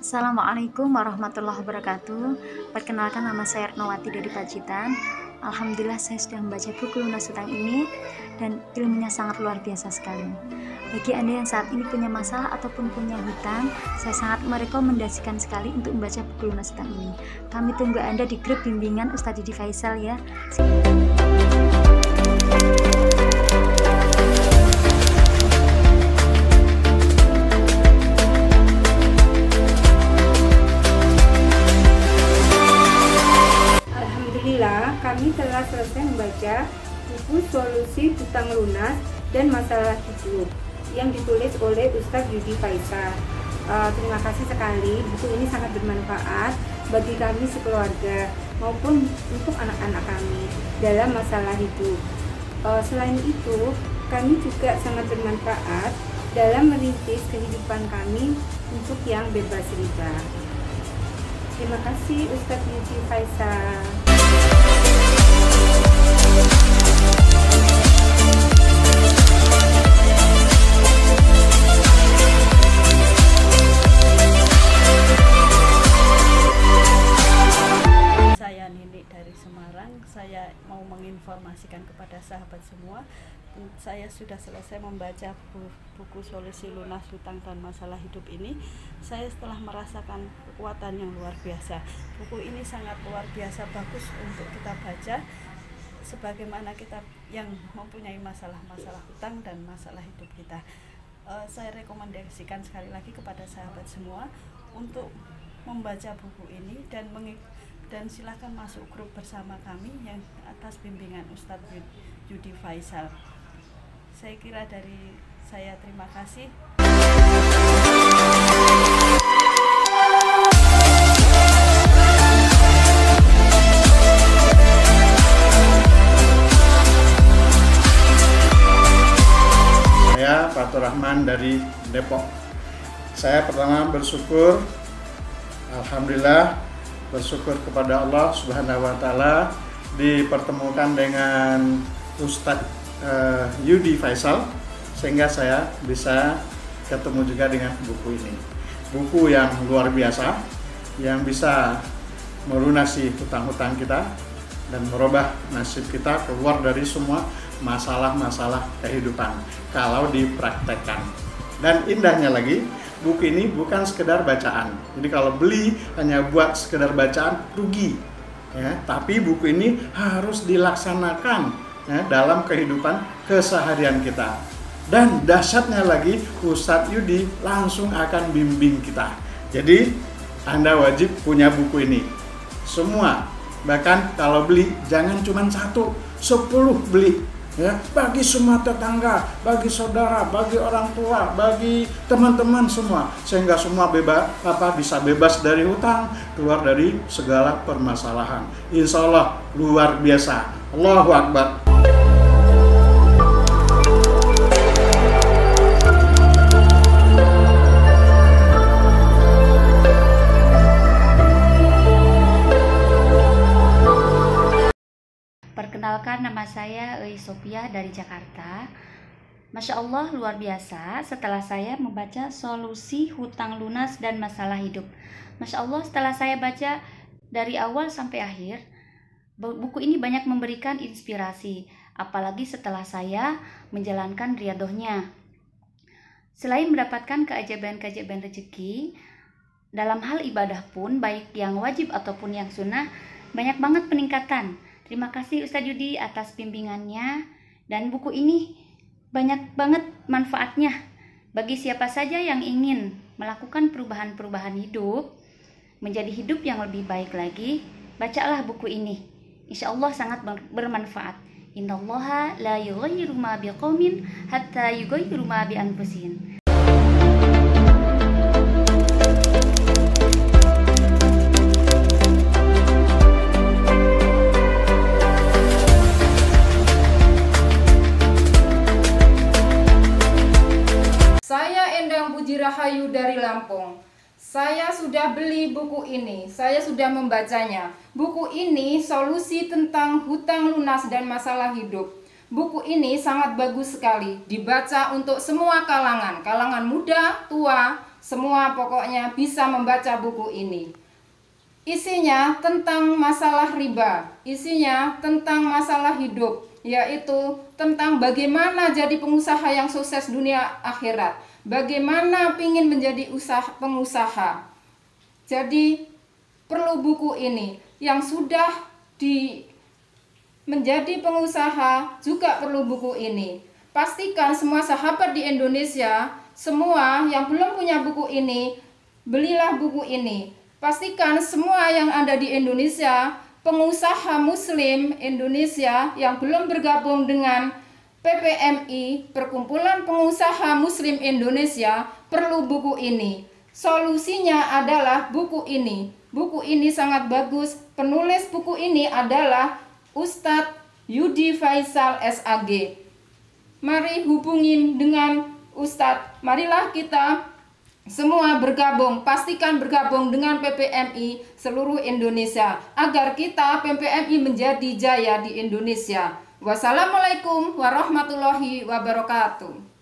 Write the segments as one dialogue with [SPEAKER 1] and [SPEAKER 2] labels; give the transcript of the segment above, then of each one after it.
[SPEAKER 1] Assalamualaikum warahmatullahi wabarakatuh. Perkenalkan, nama saya Retnowati dari Pacitan. Alhamdulillah saya sudah membaca buku Lunas Hutang ini dan ilmunya sangat luar biasa sekali. Bagi Anda yang saat ini punya masalah ataupun punya hutang, saya sangat merekomendasikan sekali untuk membaca buku Lunas Hutang ini. Kami tunggu Anda di grup bimbingan Ustadz Yudi Faisal ya.
[SPEAKER 2] Kami telah selesai membaca buku Solusi Hutang Lunas dan Masalah Hidup yang ditulis oleh Ustadz Yudi Faisal. Terima kasih sekali, buku ini sangat bermanfaat bagi kami sekeluarga maupun untuk anak-anak kami dalam masalah hidup. Selain itu, kami juga sangat bermanfaat dalam merintis kehidupan kami untuk yang bebas riba. Terima kasih Ustadz Yudi Faisal.
[SPEAKER 3] Saya Nini dari Semarang. Saya mau menginformasikan kepada sahabat semua, saya sudah selesai membaca buku Solusi Lunas Hutang dan Masalah Hidup ini. Saya setelah merasakan kekuatan yang luar biasa. Buku ini sangat luar biasa, bagus untuk kita baca sebagaimana kita yang mempunyai masalah-masalah hutang dan masalah hidup kita. Saya rekomendasikan sekali lagi kepada sahabat semua untuk membaca buku ini dan silakan masuk grup bersama kami yang atas bimbingan Ustadz Yudi Faisal. Saya kira dari saya terima kasih.
[SPEAKER 4] Saya Fatur Rahman dari Depok. Saya pertama bersyukur, alhamdulillah, bersyukur kepada Allah Subhanahu wa Ta'ala dipertemukan dengan Ustadz Yudi Faisal sehingga saya bisa ketemu juga dengan buku ini. Buku yang luar biasa yang bisa melunasi hutang-hutang kita dan merubah nasib kita keluar dari semua masalah-masalah kehidupan kalau dipraktekkan. Dan indahnya lagi, buku ini bukan sekedar bacaan. Jadi kalau beli hanya buat sekedar bacaan rugi, ya. Tapi buku ini harus dilaksanakan, ya, dalam kehidupan keseharian kita. Dan dahsyatnya lagi, Ustadz Yudi langsung akan bimbing kita. Jadi Anda wajib punya buku ini. Semua, bahkan kalau beli jangan cuma 1, 10 beli. Ya, bagi semua tetangga, bagi saudara, bagi orang tua, bagi teman-teman semua, sehingga semua bisa bebas dari hutang, keluar dari segala permasalahan. Insya Allah luar biasa. Allahu Akbar.
[SPEAKER 1] Perkenalkan, nama saya Sophia dari Jakarta. Masya Allah, luar biasa setelah saya membaca Solusi Hutang Lunas dan Masalah Hidup. Masya Allah, setelah saya baca dari awal sampai akhir, buku ini banyak memberikan inspirasi, apalagi setelah saya menjalankan riadohnya. Selain mendapatkan keajaiban-keajaiban rezeki, dalam hal ibadah pun, baik yang wajib ataupun yang sunnah, banyak banget peningkatan. Terima kasih Ustadz Yudi atas bimbingannya, dan buku ini banyak banget manfaatnya bagi siapa saja yang ingin melakukan perubahan-perubahan hidup, menjadi hidup yang lebih baik lagi. Bacalah buku ini, insya Allah sangat bermanfaat. Innallaha la yughayyiru ma biqaumin hatta yughayyiru ma bi anfusihim.
[SPEAKER 2] Rahayu dari Lampung. Saya sudah beli buku ini, saya sudah membacanya. Buku ini solusi tentang hutang lunas dan masalah hidup. Buku ini sangat bagus sekali, dibaca untuk semua kalangan, kalangan muda, tua,
[SPEAKER 5] semua pokoknya bisa membaca buku ini. Isinya tentang masalah riba, isinya tentang masalah hidup, yaitu tentang bagaimana jadi pengusaha yang sukses dunia akhirat, bagaimana ingin menjadi pengusaha. Jadi perlu buku ini. Yang sudah menjadi pengusaha juga perlu buku ini. Pastikan semua sahabat di Indonesia, semua yang belum punya buku ini, belilah buku ini. Pastikan semua yang ada di Indonesia, pengusaha muslim Indonesia yang belum bergabung dengan PPMI, Perkumpulan Pengusaha Muslim Indonesia, perlu buku ini. Solusinya adalah buku ini. Buku ini sangat bagus. Penulis buku ini adalah Ustadz Yudi Faisal SAG. Mari hubungin dengan Ustadz. Marilah kita semua bergabung, pastikan bergabung dengan PPMI seluruh Indonesia agar kita PPMI menjadi jaya di Indonesia. Wassalamualaikum warahmatullahi wabarakatuh.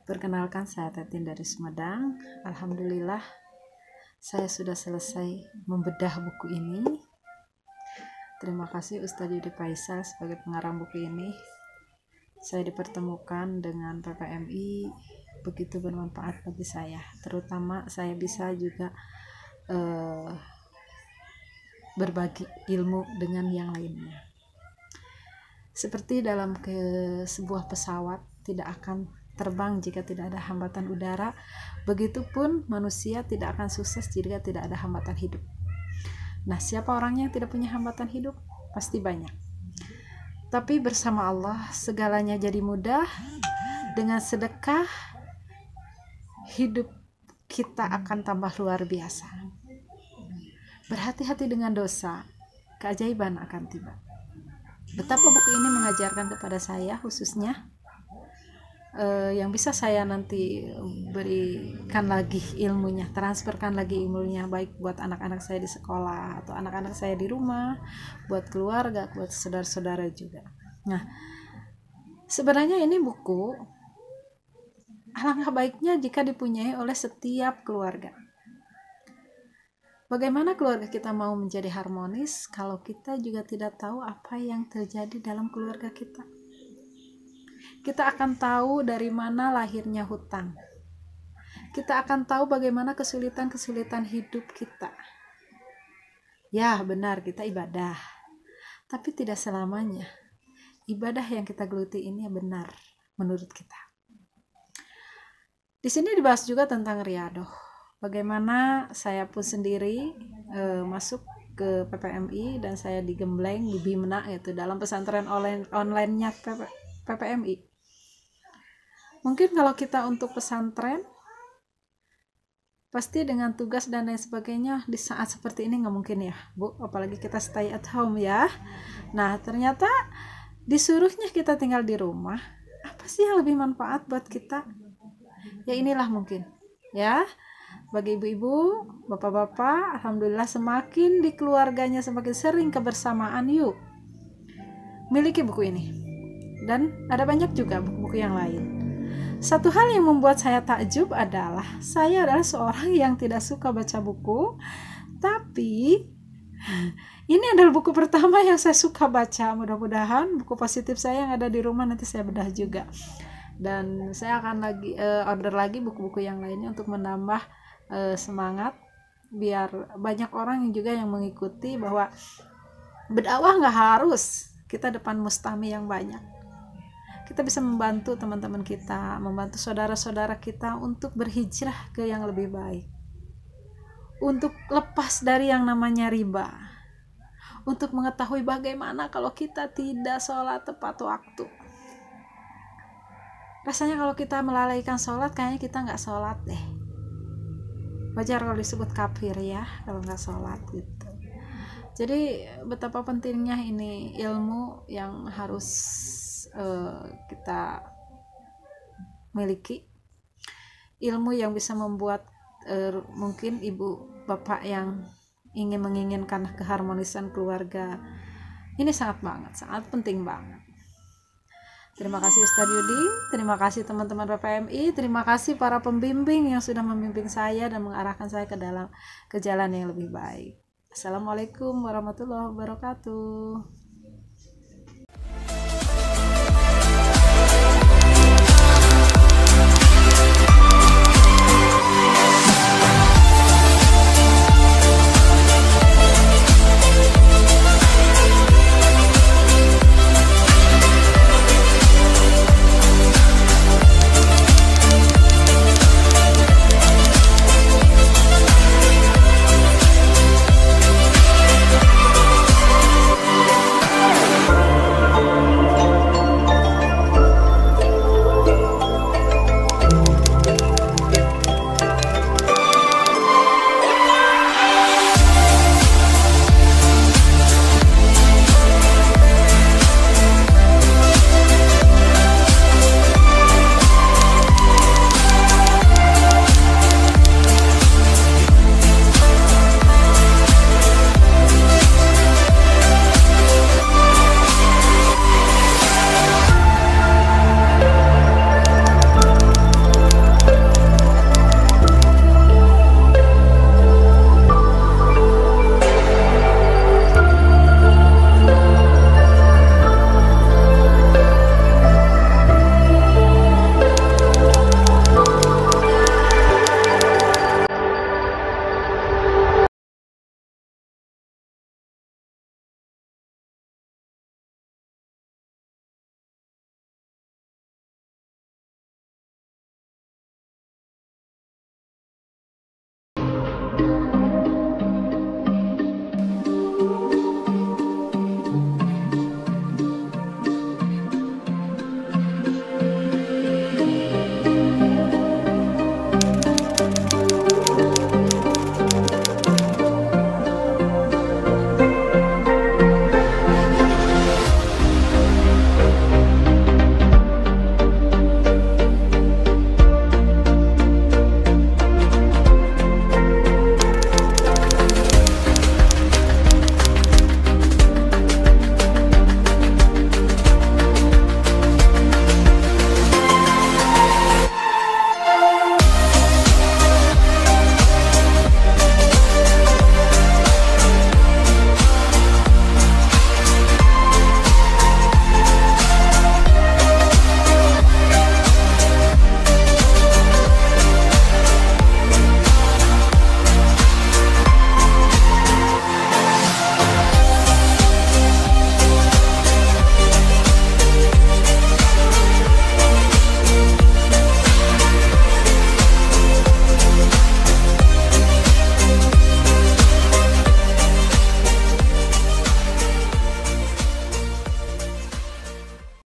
[SPEAKER 6] Perkenalkan, saya Tetin dari Sumedang. Alhamdulillah saya sudah selesai membedah buku ini. Terima kasih Ustadz Yudi Faisal sebagai pengarang buku ini. Saya dipertemukan dengan PPMI, begitu bermanfaat bagi saya. Terutama saya bisa juga berbagi ilmu dengan yang lainnya. Seperti dalam sebuah pesawat tidak akan terbang jika tidak ada hambatan udara, begitupun manusia tidak akan sukses jika tidak ada hambatan hidup. Nah, siapa orangnya yang tidak punya hambatan hidup? Pasti banyak. Tapi bersama Allah segalanya jadi mudah. Dengan sedekah hidup kita akan tambah luar biasa. Berhati-hati dengan dosa, keajaiban akan tiba. Betapa buku ini mengajarkan kepada saya khususnya, yang bisa saya nanti berikan lagi ilmunya, transferkan lagi ilmunya, baik buat anak-anak saya di sekolah atau anak-anak saya di rumah, buat keluarga, buat saudara-saudara juga. Nah, sebenarnya ini buku alangkah baiknya jika dipunyai oleh setiap keluarga. Bagaimana keluarga kita mau menjadi harmonis kalau kita juga tidak tahu apa yang terjadi dalam keluarga kita? Kita akan tahu dari mana lahirnya hutang. Kita akan tahu bagaimana kesulitan-kesulitan hidup kita. Ya, benar, kita ibadah. Tapi tidak selamanya ibadah yang kita geluti ini benar menurut kita. Di sini dibahas juga tentang riyadhah. Bagaimana saya pun sendiri masuk ke PPMI dan saya digembleng di Bimna, yaitu dalam pesantren online-nya PPMI. Mungkin kalau kita untuk pesantren, pasti dengan tugas dan lain sebagainya di saat seperti ini nggak mungkin ya, Bu. Apalagi kita stay at home ya. Nah, ternyata disuruhnya kita tinggal di rumah. Apa sih yang lebih manfaat buat kita? Ya inilah mungkin. Ya, bagi ibu-ibu, bapak-bapak, alhamdulillah semakin di keluarganya semakin sering kebersamaan, yuk miliki buku ini. Dan ada banyak juga buku-buku yang lain. Satu hal yang membuat saya takjub adalah saya adalah seorang yang tidak suka baca buku, tapi ini adalah buku pertama yang saya suka baca. Mudah-mudahan buku positif saya yang ada di rumah nanti saya bedah juga. Dan saya akan lagi order lagi buku-buku yang lainnya untuk menambah semangat, biar banyak orang yang juga yang mengikuti bahwa berdakwah nggak harus kita depan mustami yang banyak. Kita bisa membantu teman-teman kita, membantu saudara-saudara kita untuk berhijrah ke yang lebih baik, untuk lepas dari yang namanya riba, untuk mengetahui bagaimana kalau kita tidak sholat tepat waktu. Rasanya kalau kita melalaikan sholat, kayaknya kita nggak sholat deh. Wajar kalau disebut kafir ya, kalau nggak sholat gitu. Jadi betapa pentingnya ini ilmu yang harus kita miliki, ilmu yang bisa membuat mungkin ibu bapak yang menginginkan keharmonisan keluarga. Ini sangat penting banget. Terima kasih Ustadz Yudi, terima kasih teman-teman PPMI, terima kasih para pembimbing yang sudah membimbing saya dan mengarahkan saya ke jalan yang lebih baik. Assalamualaikum warahmatullahi wabarakatuh.